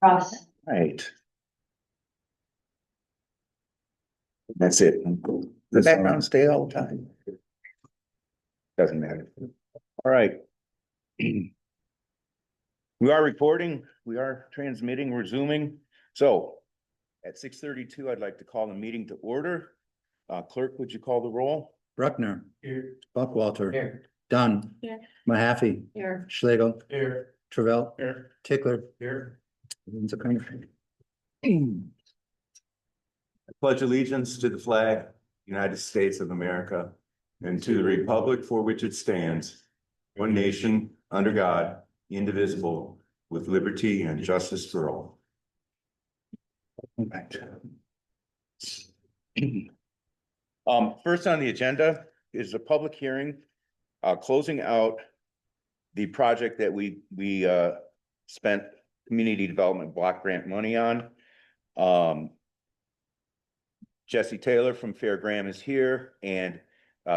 Ross. Right. That's it. The background stay all the time. Doesn't matter. All right. We are recording, we are transmitting, we're zooming. So at 6:32, I'd like to call the meeting to order. Clerk, would you call the roll? Bruckner. Here. Buckwalter. Here. Dunn. Here. Mahaffey. Here. Schlegel. Here. Travell. Here. Tickler. Here. I pledge allegiance to the flag, United States of America, and to the republic for which it stands, one nation, under God, indivisible, with liberty and justice for all. First on the agenda is a public hearing, closing out the project that we spent community development block grant money on. Jesse Taylor from Fair Graham is here and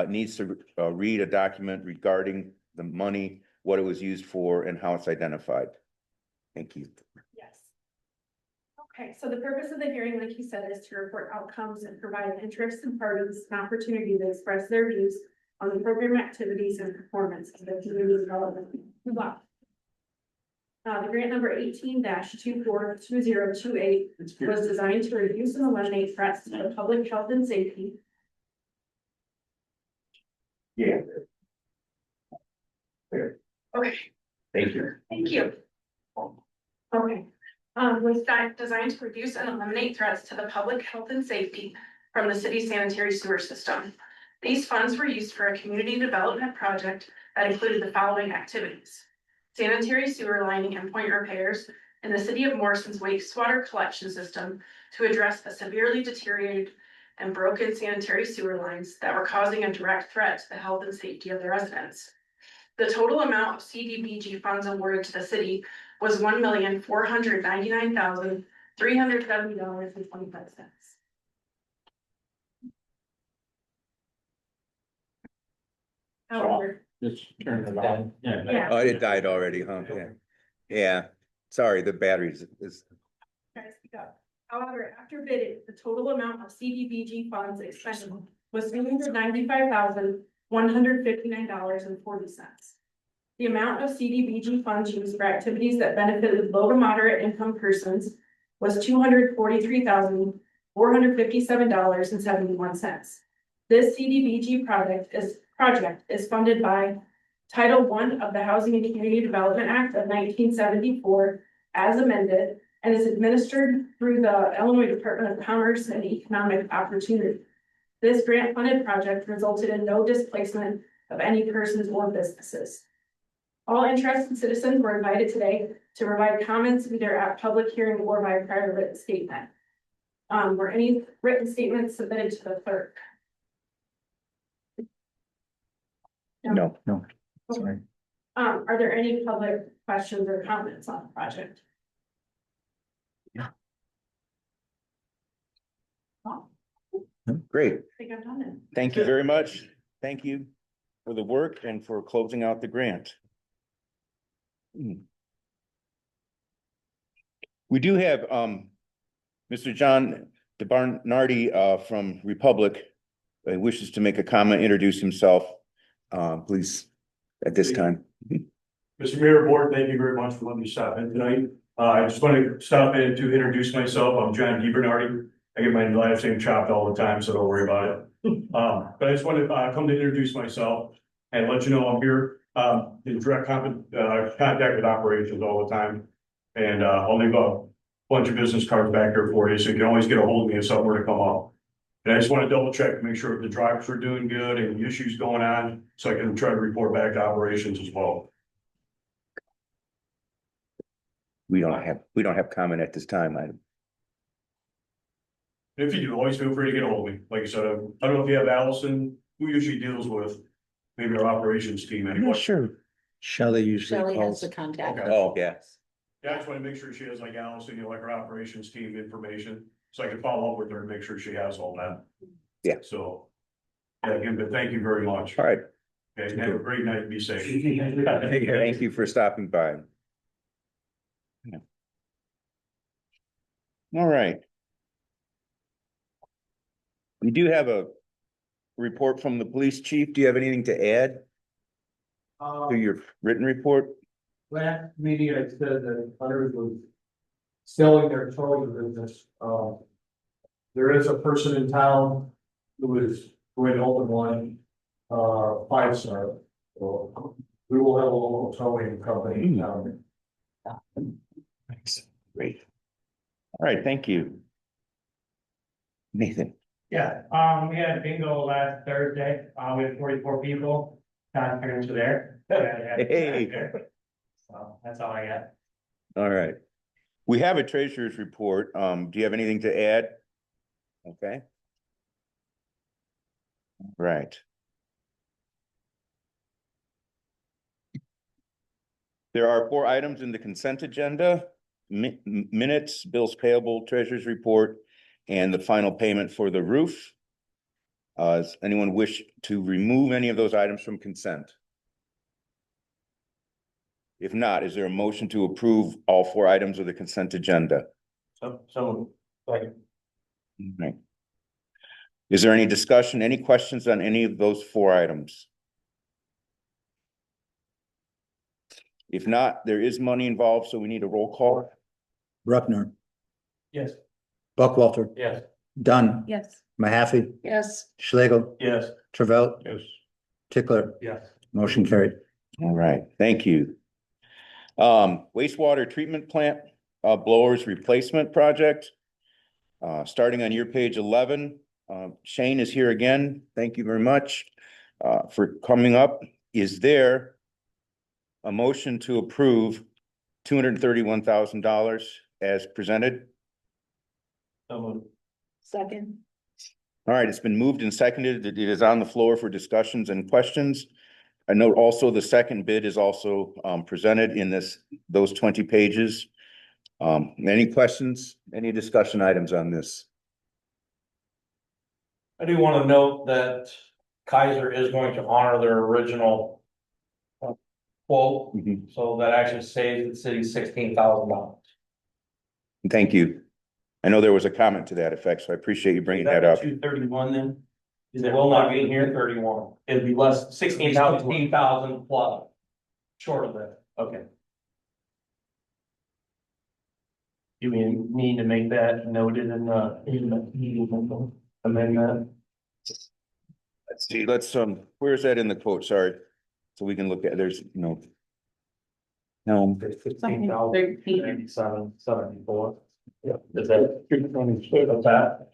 needs to read a document regarding the money, what it was used for, and how it's identified. Thank you. Yes. Okay, so the purpose of the hearing, like you said, is to report outcomes and provide interested parties an opportunity to express their views on the program activities and performance of the community development block. The grant number 18-242028 was designed to reduce and eliminate threats to the public health and safety. Yeah. Okay. Thank you. Thank you. Okay, was designed to reduce and eliminate threats to the public health and safety from the city's sanitary sewer system. These funds were used for a community development project that included the following activities: sanitary sewer lining and point repairs in the city of Morrison's wastewater collection system to address the severely deteriorated and broken sanitary sewer lines that were causing a direct threat to the health and safety of the residents. The total amount of CDBG funds awarded to the city was $1,499,370.25. However, Just turn it on. yeah. Oh, it died already, huh? Yeah. Yeah. Sorry, the batteries is. Guys, speak up. However, after bidding, the total amount of CDBG funds expended was $395,159.40. The amount of CDBG funds used for activities that benefited low to moderate income persons was $243,457.71. This CDBG project is funded by Title I of the Housing and Community Development Act of 1974 as amended, and is administered through the Illinois Department of Commerce and Economic Opportunity. This grant-funded project resulted in no displacement of any persons or businesses. All interested citizens were invited today to provide comments either at public hearing or by prior written statement. Were any written statements submitted to the clerk? No. Sorry. Are there any public questions or comments on the project? Great. I think I'm done then. Thank you very much. Thank you for the work and for closing out the grant. We do have Mr. John DeBarnardi from Republic wishes to make a comment, introduce himself, please, at this time. Mr. Mayor, Board, thank you very much for letting me stop in tonight. I just want to stop in to introduce myself. I'm John DeBarnardi. I get my last name chopped all the time, so don't worry about it. But I just want to come to introduce myself and let you know I'm here in direct contact with operations all the time. And I'll leave a bunch of business cards back here for you, so you can always get a hold of me if something were to come up. And I just want to double check to make sure the drivers are doing good and the issues going on, so I can try to report back to operations as well. We don't have comment at this time. If you do, always feel free to get a hold of me. Like I said, I don't know if you have Allison, who usually deals with maybe our operations team I'm anyway. not sure. Shelley usually Shelley has calls. the contact. Okay. Oh, yes. Yeah, I just want to make sure she has like Allison, you know, like our operations team information, so I can follow up with her and make sure she has all that. Yeah. So, yeah, again, but thank you very much. All right. Okay, have a great night, be safe. Thank you for stopping by. All right. We do have a report from the police chief. Do you have anything to add to your written report? Last meeting, I said that Hunters was selling their towing business. There is a person in town who is going to open one, 5-star. So we will have a local towing company in town. Thanks. Great. All right, thank you. Nathan. Yeah, we had bingo last Thursday, we had 44 people, parents were there. Hey. So that's all I got. All right. We have a treasurer's report. Do you have anything to add? Okay. Right. There are 4 items in the consent agenda, minutes, bills payable, treasurer's report, and the final payment for the roof. Does anyone wish to remove any of those items from consent? If not, is there a motion to approve all 4 items of the consent agenda? Like, Right. Is there any discussion, any questions on any of those 4 items? If not, there is money involved, so we need a roll call. Bruckner, yes. Buckwalter, Yes. Dunn, Yes. Mahaffey, Yes. Schlegel, Yes. Travell, Yes. Tickler, Yes. motion carried. All right, thank you. Wastewater treatment plant, blowers replacement project. Starting on your page 11, Shane is here again. Thank you very much, for coming up. Is there a motion to approve $231,000 as presented? Second. All right, it's been moved and seconded. It is on the floor for discussions and questions. I note also the second bid is also presented in those 20 pages. Any questions, any discussion items on this? I do want to note that Kaiser is going to honor their original quote, so that actually saves the city $16,000. Thank you. I know there was a comment to that effect, so I appreciate you bringing that up. 231 then? It will not be here 31. It'd be less, 16,000 plus, short of that. Okay. You mean to make that noted in the amendment? Let's see, where is that in the quote? Sorry. So we can look at, there's, no. No, 15,097, 74. Yeah, is that? Of that?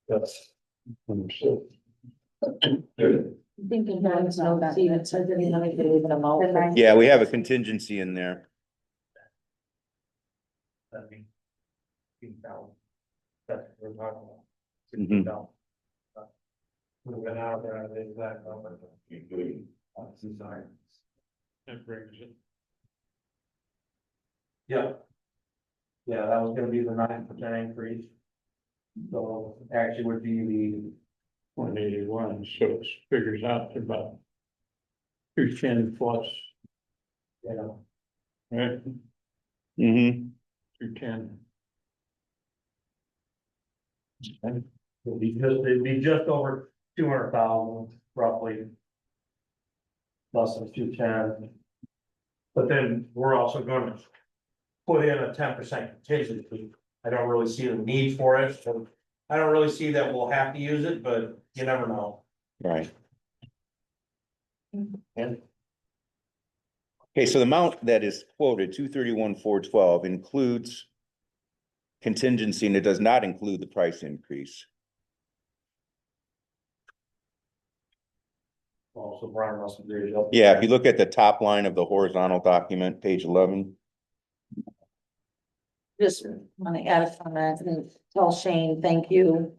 Yes. Thinking that it's no, that even says that even if it even amount. yeah, we have a contingency in there. That'd be 15,000. That's what we're talking about. Mhm. 16,000. We've been out there, the exact number. That brings it. Yeah. Yeah, that was gonna be the 9% increase. So actually would be the 181, so it figures out to about 210 plus, you know, right, Mm-hmm. 210. it'd be just over 200,000 roughly. Plus some 210. But then we're also gonna put in a 10% contingency. I don't really see the need for it, so I don't really see that we'll have to use it, but you never know. Right. And Okay, so the amount that is quoted, 231,412, includes contingency and it does not include the price increase. also Brian Russell agreed. Yeah, if you look at the top line of the horizontal document, page 11. Just want to add a comment and tell Shane, thank you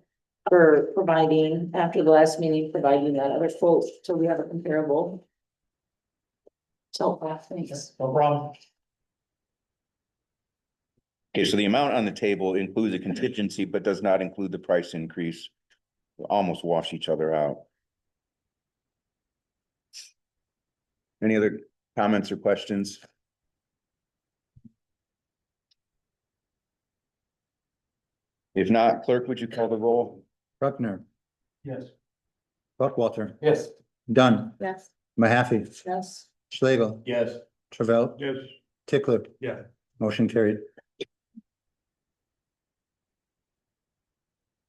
for providing, after the last meeting, providing that other quote, so we have a comparable. So, thanks. No problem. Okay, so the amount on the table includes a contingency, but does not include the price increase. Will almost wash each other out. Any other comments or questions? If not, clerk, would you call the roll? Bruckner, Yes. Buckwalter, Yes. Dunn, Yes. Mahaffey, Yes. Schlegel, Yes. Travell, Yes. Tickler. Yeah. Motion carried.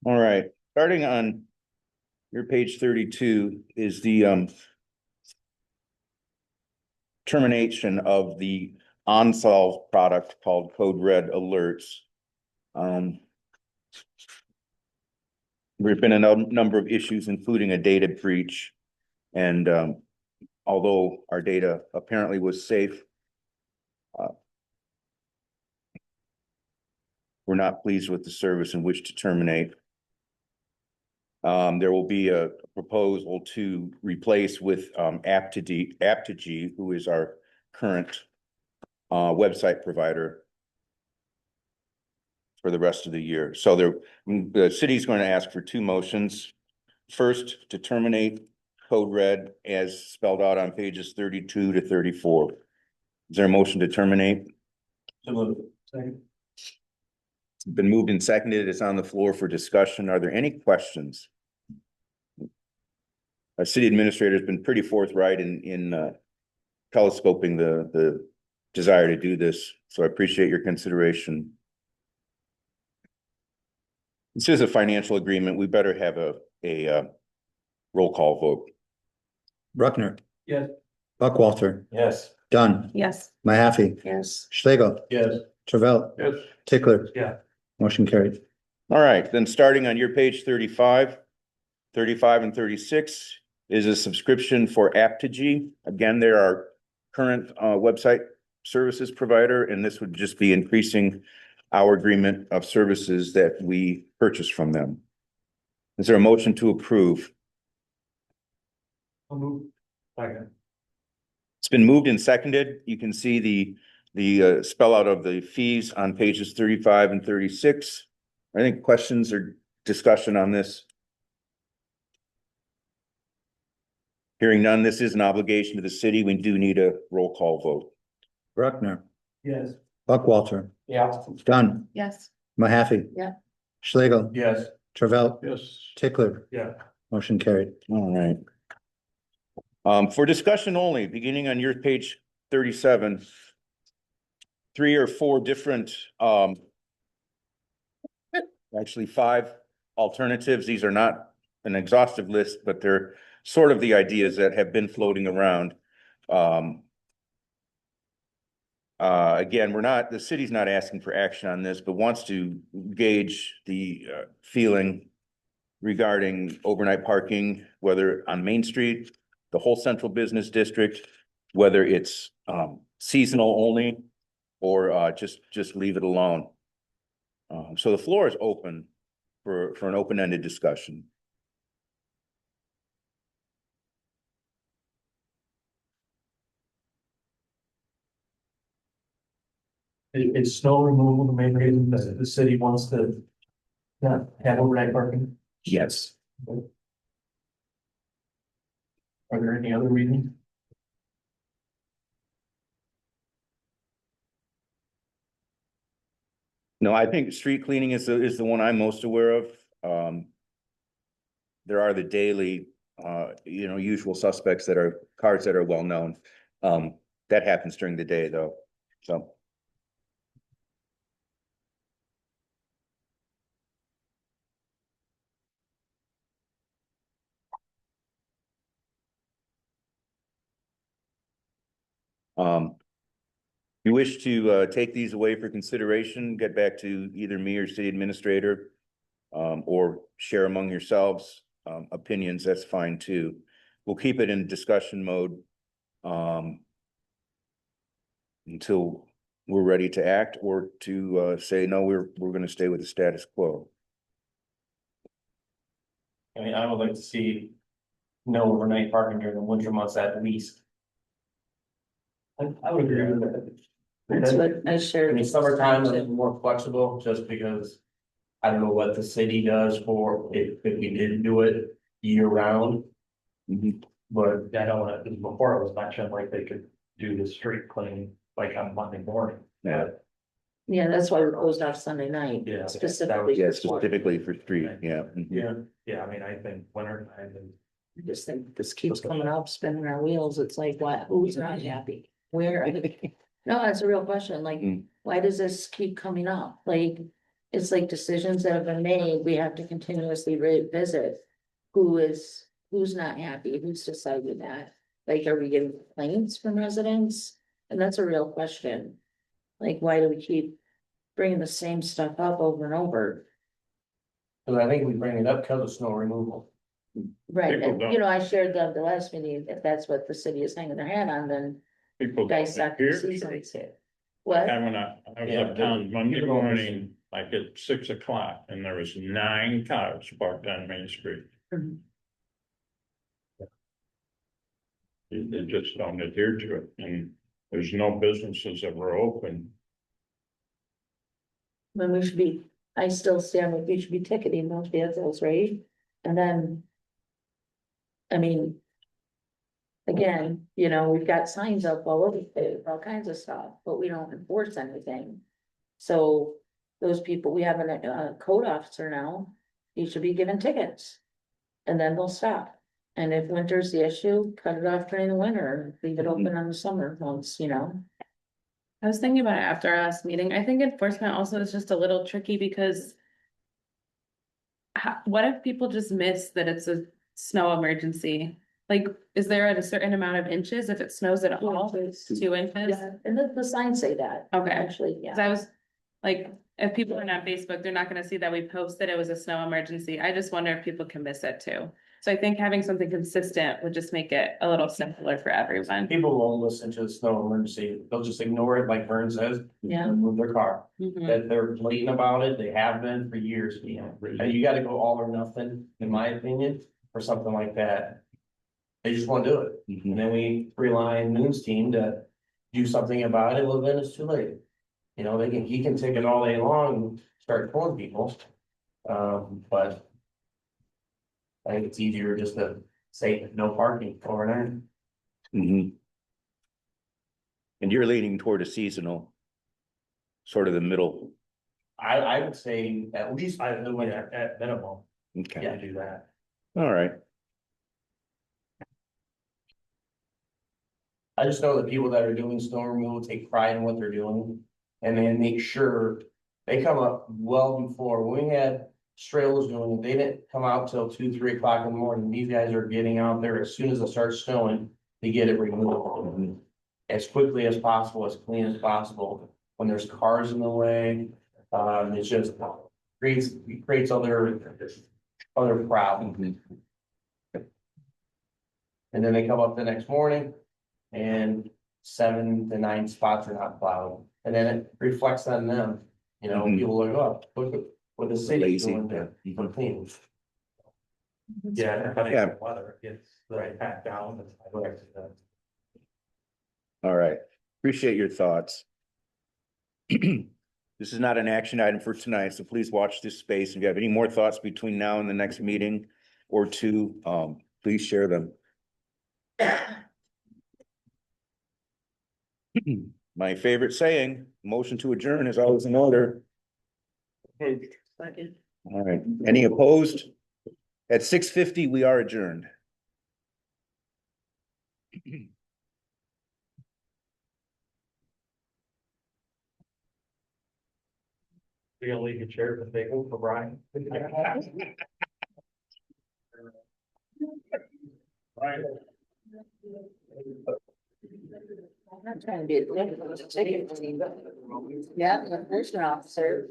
All right, starting on your page 32 is the termination of the OnSolve product called Code Red Alerts. There's been a number of issues, including a data breach. And although our data apparently was safe, we're not pleased with the service and wish to terminate. There will be a proposal to replace with Aptigee, who is our current website provider for the rest of the year. So the city's going to ask for two motions. First, to terminate Code Red as spelled out on pages 32 to 34. Is there a motion to terminate? Second. It's been moved and seconded. It's on the floor for discussion. Are there any questions? Our city administrator has been pretty forthright in telescoping the desire to do this, so I appreciate your consideration. This is a financial agreement. We better have a roll call vote. Bruckner. Yes. Buckwalter, Yes. Dunn, Yes. Mahaffey, Yes. Schlegel, Yes. Travell, Yes. Tickler. Yeah. Motion carried. All right, then starting on your page 35, 35 and 36 is a subscription for Aptigee. Again, they're our current website services provider, and this would just be increasing our agreement of services that we purchase from them. Is there a motion to approve? I'll move. Second. It's been moved and seconded. You can see the spell out of the fees on pages 35 and 36. I think questions or discussion on this? Hearing none, this is an obligation to the city. We do need a roll call vote. Bruckner, Yes. Buckwalter, Yeah. Dunn, Yes. Mahaffey. Yeah. Schlegel, Yes. Travell, Yes. Tickler. Yeah. Motion carried. All right. For discussion only, beginning on your page 37, 3 or 4 different, actually 5 alternatives. These are not an exhaustive list, but they're sort of the ideas that have been floating around. Again, the city's not asking for action on this, but wants to gauge the feeling regarding overnight parking, whether on Main Street, the whole central business district, whether it's seasonal only, or just leave it alone. So the floor is open for an open-ended discussion. Is snow removal the main reason that the city wants to not have overnight parking? Yes. Are there any other reasons? No, I think street cleaning is the one I'm most aware of. There are the daily, usual suspects that are cars that are well known. That happens during the day though, so. You wish to take these away for consideration, get back to either me or city administrator, or share among yourselves opinions, that's fine too. We'll keep it in discussion mode until we're ready to act or to say, no, we're going to stay with the status quo. I mean, I would like to see no overnight parking during the winter months at least. I would agree with that. That's what I I shared. mean, summertime is more flexible just because I don't know what the city does for if we didn't do it year round. But I know that before it was mentioned, like they could do the street cleaning like on Monday morning. Yeah. Yeah, that's why we closed off Sunday night. Yeah. Specifically. Yeah, specifically for street, yeah. mhm. Yeah, I mean, I think winter time and. I just think this keeps coming up, spinning our wheels. It's like, what, who's not happy? Where? are the- No, that's a real question. Like, Mm. why does this keep coming up? Like, it's like decisions that have been made, we have to continuously revisit. Who's not happy? Who's decided that? Like, are we getting complaints from residents? And that's a real question. Like, why do we keep bringing the same stuff up over and over? Cause I think we bring it up because of snow removal. Right, People and don't- you know, I shared the last meeting, if that's what the city is hanging their hat on, then People guys don't not the hear. seasons hit. What? I was Yeah, uptown Monday people don't morning, like at 6 o'clock, and there was 9 cars parked on Main Street. Mhm. They just don't adhere to it, and there's no businesses that were open. When we should be, I still stand with, we should be ticketing those vehicles, right? And then. I mean. Again, you know, we've got signs up all over the place, all kinds of stuff, but we don't enforce anything. So those people, we have a code officer now, he should be given tickets. And then they'll stop. And if winter's the issue, cut it off during the winter, leave it open on the summer months, you know? I was thinking about it after our last meeting. I think enforcement also is just a little tricky because. What if people just miss that it's a snow emergency? Like, is there at a certain amount of inches if it snows at all? 2 inches? Yeah, and the signs say that. Okay. Actually, Cause yeah. I was, like, if people are on Facebook, they're not gonna see that we posted it was a snow emergency. I just wonder if people can miss it too. So I think having something consistent would just make it a little simpler for everyone. People won't listen to the snow emergency, they'll just ignore it, like Vern says, Yeah. and move their car. Mhm. That they're blatant about it, they have been for years, you know, and you gotta go all or nothing, in my opinion, for something like that. They just wanna do it, Mhm. and then we rely on Moon's team to do something about it, well, then it's too late. You know, he can take it all day long and start pulling people, but. I think it's easier just to say no parking overnight. Mhm. And you're leaning toward a seasonal. Sort of the middle, I would say at least I, the winter. at minimum, okay, yeah, do that. all right. I just know that people that are doing snow removal take pride in what they're doing. And they make sure they come up well before, when we had Strails doing it, they didn't come out till 2, 3 o'clock in the morning. These guys are getting out there as soon as it starts snowing to get it removed. As quickly as possible, as clean as possible. When there's cars in the way, it's just creates other problems. And then they come up the next morning and 7 to 9 spots are not plowed. And then it reflects on them, you know, Mhm. people are, oh, look at what the city's Lazy, doing yeah. to clean. Yeah, depending Yeah. on weather, it's right back down. All right, appreciate your thoughts. This is not an action item for tonight, so please watch this space. If you have any more thoughts between now and the next meeting or two, please share them. My favorite saying, motion to adjourn is always in order. Second. All right, any opposed? At 6:50, we are adjourned. We're gonna leave your chair for the for Brian. I'm not trying to be a. Yeah, the enforcement officer.